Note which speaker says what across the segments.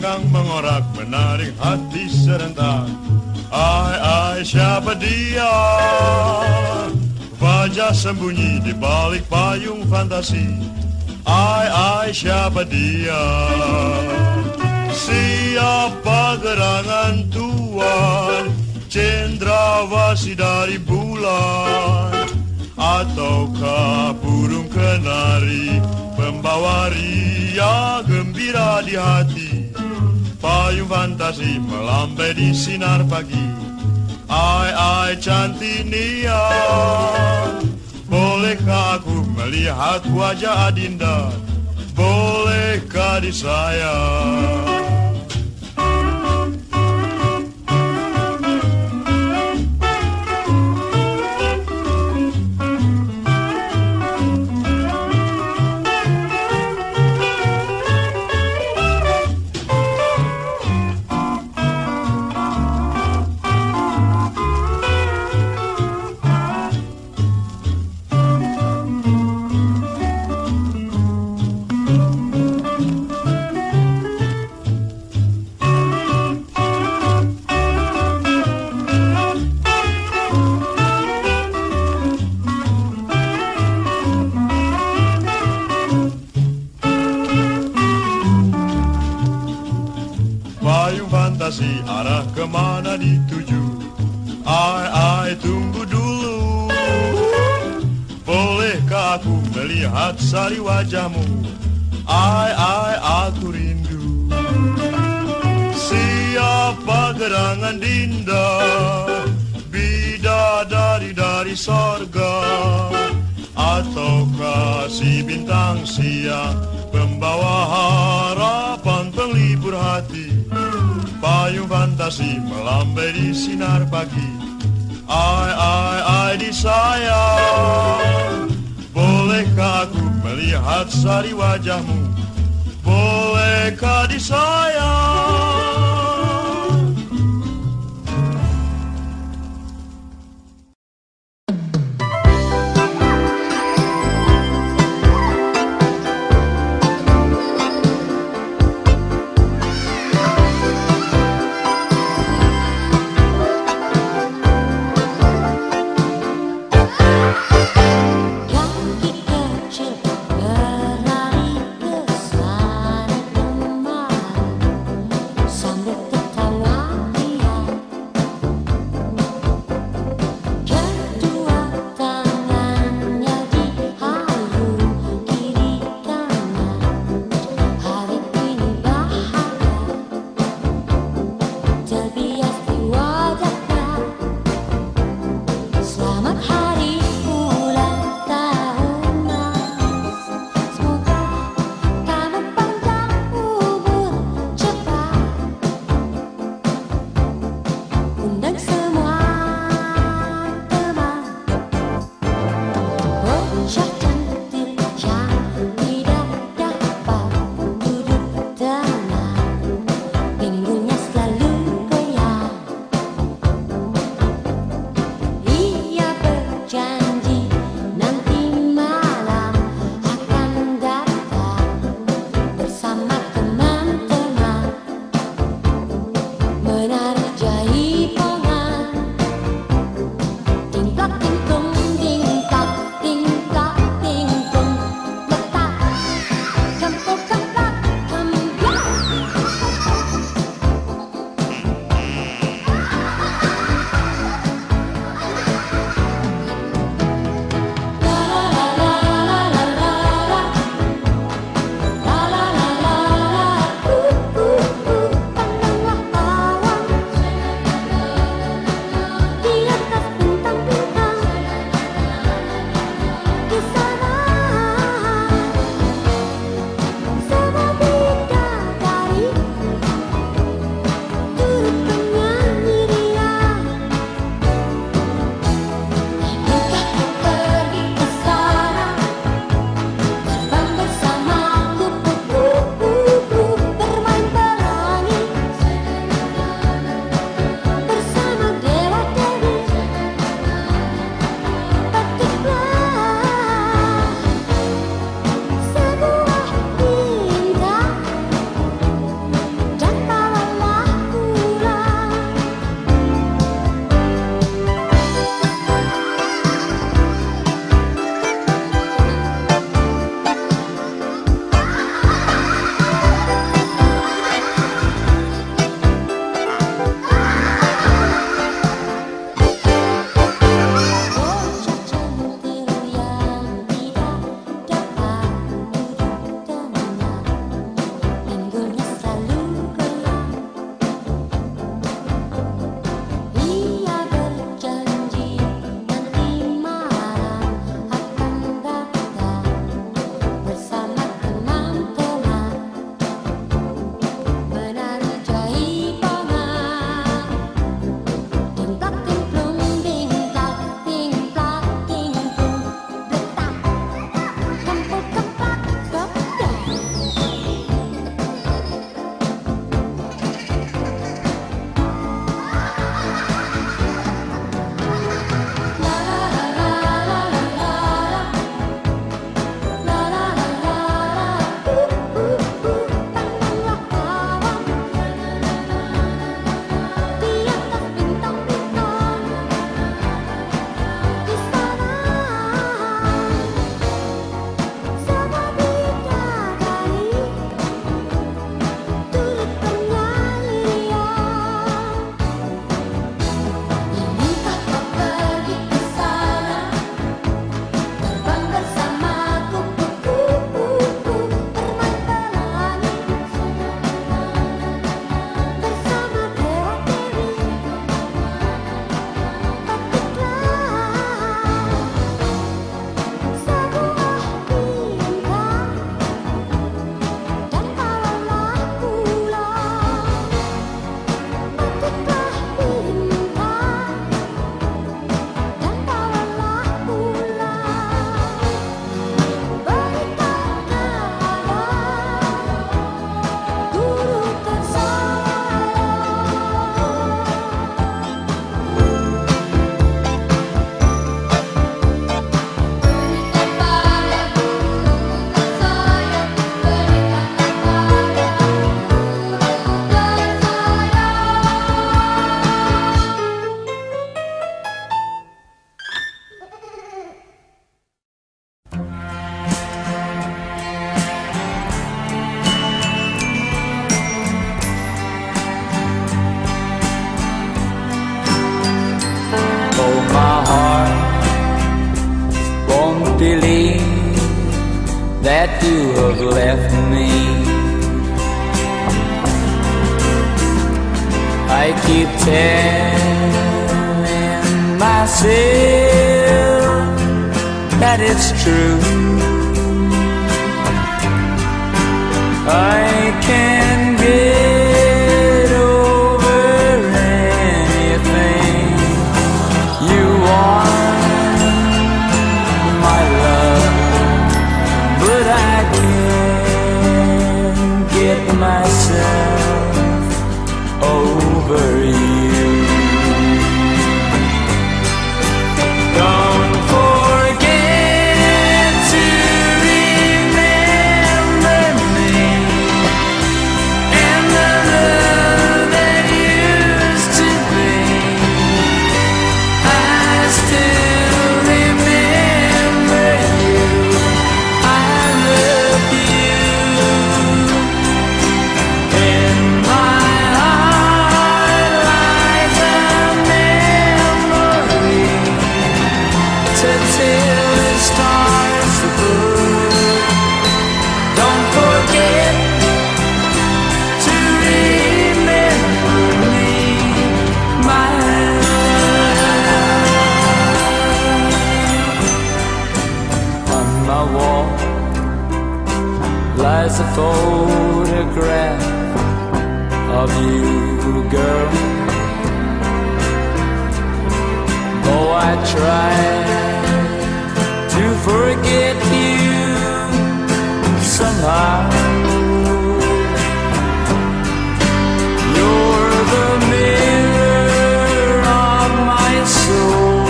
Speaker 1: tenggang mengorak menarik hati serentak. Ai siapa dia? Wajah sembunyi di balik payung fantasi. Ai siapa dia? Siapa gerangan Tuhan? Cendrawasih dari bulan, ataukah burung kenari pembawa ria gembira di hati? Payung fantasi melambai di sinar pagi. Ai cantik Nia, bolehkah aku melihat wajah Adinda? Bolehkah disayang? Payung fantasi arah kemana dituju? Ai tunggu dulu. Bolehkah aku melihat sari wajahmu? Ai aku rindu. Siapa gerangan Dinda? Bidadari dari sorga, ataukah si bintang siang pembawa harapan penglibur hati? Payung fantasi melambai di sinar pagi. Ai disayang. Bolehkah aku melihat sari wajahmu? Bolehkah disayang?
Speaker 2: Kaki kecil berlari ke sana kemari. believe that you have left me. I keep telling myself that it's true. I can get over anything you want, my love, but I can't get myself over you. Don't forget to remember me and the love that used to be. I still remember you. I love you. In my heart lies a memory to till the stars above. Don't forget to remember me, my love. On my wall lies a photograph of you, girl. Though I try to forget you somehow, you're the mirror of my soul.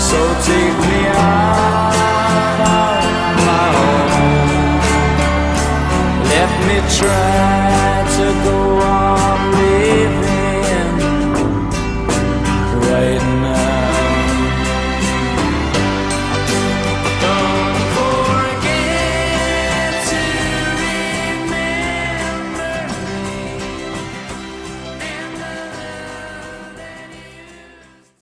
Speaker 2: So take me